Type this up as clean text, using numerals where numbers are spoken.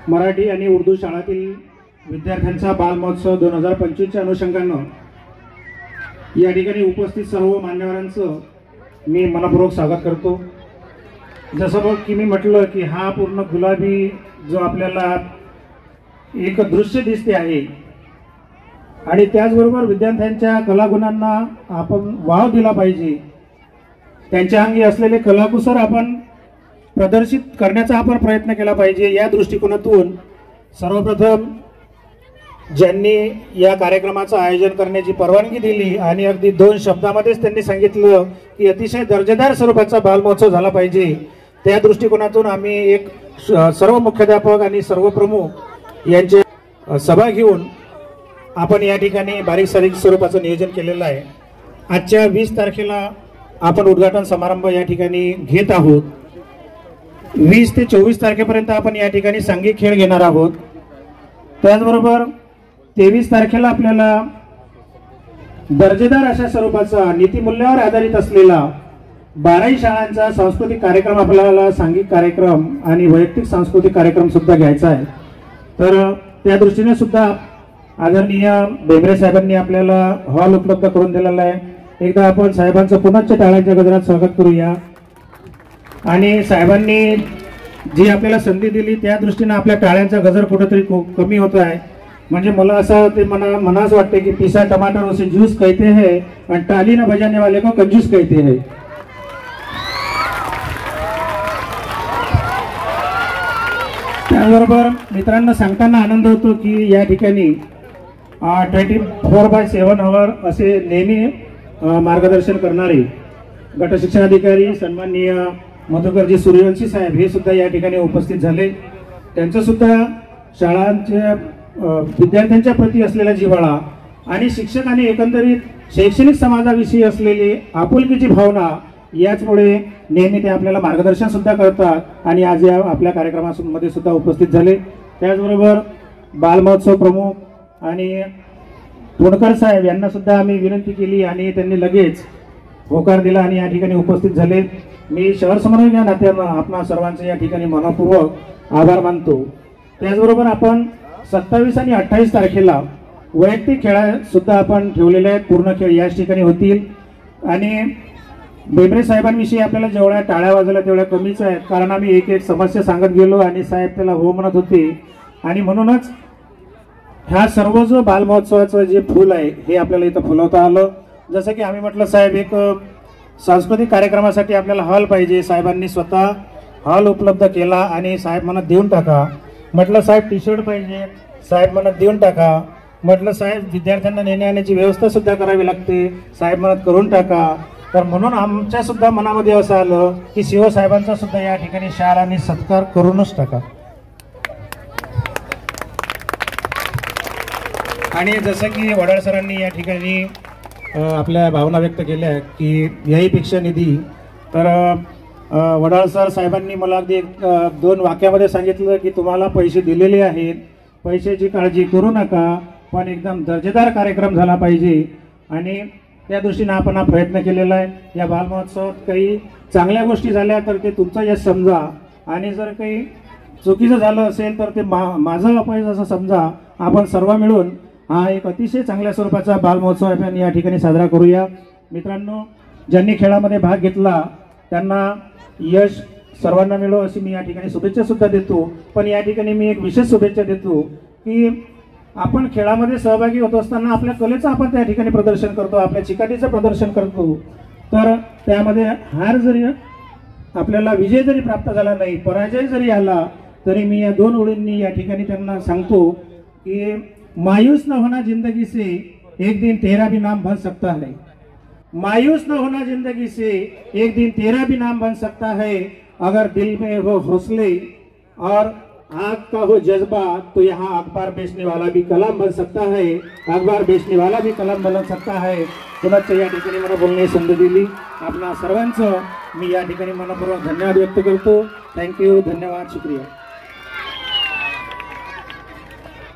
मराठी आणि उर्दू शाळातील विद्यार्थ्यांचा बालमहोत्सव 2025च्या अनुषंगानं या ठिकाणी उपस्थित सर्व मान्यवरांचं मी मनपूर्वक स्वागत करतो। जसं बघ की मी म्हटलं की हा पूर्ण गुलाबी जो आपल्याला एक दृश्य दिसते आहे आणि त्याचबरोबर विद्यार्थ्यांच्या कलागुणांना आपण वाव दिला पाहिजे। त्यांच्या अंगी असलेले कलाकुसर आपण प्रदर्शित करण्याचा आपण प्रयत्न केला पाहिजे। या दृष्टिकोनातून सर्वप्रथम ज्यांनी या कार्यक्रमाचं आयोजन करण्याची परवानगी दिली आणि अगदी 2 शब्दामध्येच त्यांनी सांगितलं की अतिशय दर्जेदार स्वरूपाचा बालमहोत्सव झाला पाहिजे, त्या दृष्टिकोनातून आम्ही एक सर्व मुख्याध्यापक आणि सर्व प्रमुख यांचे सभा घेऊन आपण या ठिकाणी बारीक सारीक स्वरूपाचं नियोजन केलेलं आहे। आजच्या 20 तारखेला आपण उद्घाटन समारंभ या ठिकाणी घेत आहोत। 20 ते 24 तारखेपर्यंत आपण या ठिकाणी सांघिक खेळ घेणार आहोत। त्याचबरोबर 23 तारखेला आपल्याला दर्जेदार अशा स्वरूपाचा नीतिमूल्यावर आधारित असलेला 12 शाळांचा सांस्कृतिक कार्यक्रम, आपल्याला सांघिक कार्यक्रम आणि वैयक्तिक सांस्कृतिक कार्यक्रम सुद्धा घ्यायचा आहे। तर त्या दृष्टीने सुद्धा आदरणीय बेंबरे साहेबांनी आपल्याला हॉल उपलब्ध करून दिलेला आहे। एकदा आपण साहेबांचं पुनश्च टाळ्यांच्या गजरात स्वागत करूया। आणि साहेबांनी जी आपल्याला संधी दिली त्या दृष्टीने आपल्या टाळ्यांचा गजर कुठेतरी कमी होत आहे। म्हणजे मला असं ते मनास वाटते की पिसा टमाटर उसे जूस कहते हैं और टाली न बजाने वाले को कंजूस कहते हैं। त्याबरोबर मित्रांनो सांगताना आनंद होतो की या ठिकाणी 24/7 आवर असे नेहमी मार्गदर्शन करणारे गट शिक्षणाधिकारी सन्माननीय मधुकरजी सूर्यवंशी साहेब हे सुद्धा या ठिकाणी उपस्थित झाले। त्यांचं सुद्धा शाळांच्या विद्यार्थ्यांच्या प्रती असलेला जिव्हाळा आणि शिक्षक आणि एकंदरीत शैक्षणिक समाजाविषयी असलेली आपुलकीची भावना याचमुळे नेहमी ते आपल्याला मार्गदर्शन सुद्धा करतात आणि आज या आपल्या कार्यक्रमामध्ये सुद्धा उपस्थित झाले। त्याचबरोबर बालमहोत्सव प्रमुख आणि पुणकर साहेब यांना सुद्धा आम्ही विनंती केली आणि त्यांनी लगेच होकार दिला आणि या ठिकाणी उपस्थित झाले। मी शहर समन्वयक या नात्यानं आपणा सर्वांचे या ठिकाणी मनपूर्वक आभार मानतो। त्याचबरोबर आपण 27 आणि 28 तारखेला वैयक्तिक खेळ सुद्धा आपण ठेवलेले आहेत। पूर्ण खेळ याच ठिकाणी होतील आणि बेंबरे साहेबांविषयी आपल्याला जेवढ्या टाळ्या वाजवल्या तेवढ्या कमीच आहेत, कारण आम्ही एक एक समस्या सांगत गेलो आणि साहेब त्याला हो म्हणत होते आणि म्हणूनच ह्या सर्व जो बालमहोत्सवाचं जे फूल आहे हे आपल्याला इथं फुलवता आलं। जसं की आम्ही म्हटलं साहेब एक सांस्कृतिक कार्यक्रमासाठी आपल्याला हॉल पाहिजे, साहेबांनी स्वतः हॉल उपलब्ध केला आणि साहेब म्हणत देऊन टाका। म्हटलं साहेब टी-शर्ट पाहिजे, साहेब म्हणत देऊन टाका। म्हटलं साहेब विद्यार्थ्यांना नेण्याची व्यवस्था सुद्धा करावी लागते, साहेब म्हणत करून टाका। तर म्हणून आमच्या सुद्धा मनामध्ये असं आलं की शिवसाहेबांचा सुद्धा या ठिकाणी शाल आणि सत्कार करूनच टाका। आणि जसं की वडाळ सरांनी या ठिकाणी आपल्या भावना व्यक्त केल्या की याहीपेक्षा निधी, तर वडाळ सर साहेबांनी मला अगदी 2 वाक्यामध्ये सांगितलं की तुम्हाला पैसे दिलेले आहेत, पैशाची काळजी करू नका, पण एकदम दर्जेदार कार्यक्रम झाला पाहिजे आणि त्या दृष्टीने आपण हा प्रयत्न केलेला आहे। या बालमहोत्सवात काही चांगल्या गोष्टी झाल्या तर ते तुमचं यश समजा आणि जर काही चुकीचं झालं असेल तर ते माझं अपयश असं समजा। आपण सर्व मिळून हा एक अतिशय चांगल्या स्वरूपाचा बालमहोत्सव आपण या ठिकाणी साजरा करूया। मित्रांनो, ज्यांनी खेळामध्ये भाग घेतला त्यांना यश सर्वांना मिळो अशी मी या ठिकाणी शुभेच्छा सुद्धा देतो। पण या ठिकाणी मी एक विशेष शुभेच्छा देतो की आपण खेळामध्ये सहभागी होत असताना आपल्या कलेचं आपण त्या ठिकाणी प्रदर्शन करतो, आपल्या चिकाटीचं प्रदर्शन करतो। तर त्यामध्ये हार जरी आपल्याला विजय जरी प्राप्त झाला नाही, पराजय जरी आला तरी मी या 2 ओळींनी या ठिकाणी त्यांना सांगतो की मायूस न होना जिंदगी से एक दिन तेरा भी नाम बन सकता है। मायूस न होना जिंदगी से एक दिन तेरा भी नाम बन सकता है। अगर दिल में हो हौसले और आग का हो जज्बा तो यहाँ अखबार बेचने वाला भी कलम बन सकता है, अखबार बेचने वाला भी कलम बन सकता है। पुनश्च या ठिकाणी मला बोलण्याची संधी दिली आपणा सर्वांचं मी या ठिकाणी मनपूर्वक धन्यवाद व्यक्त करतो। थँक्यू, धन्यवाद, शुक्रिया।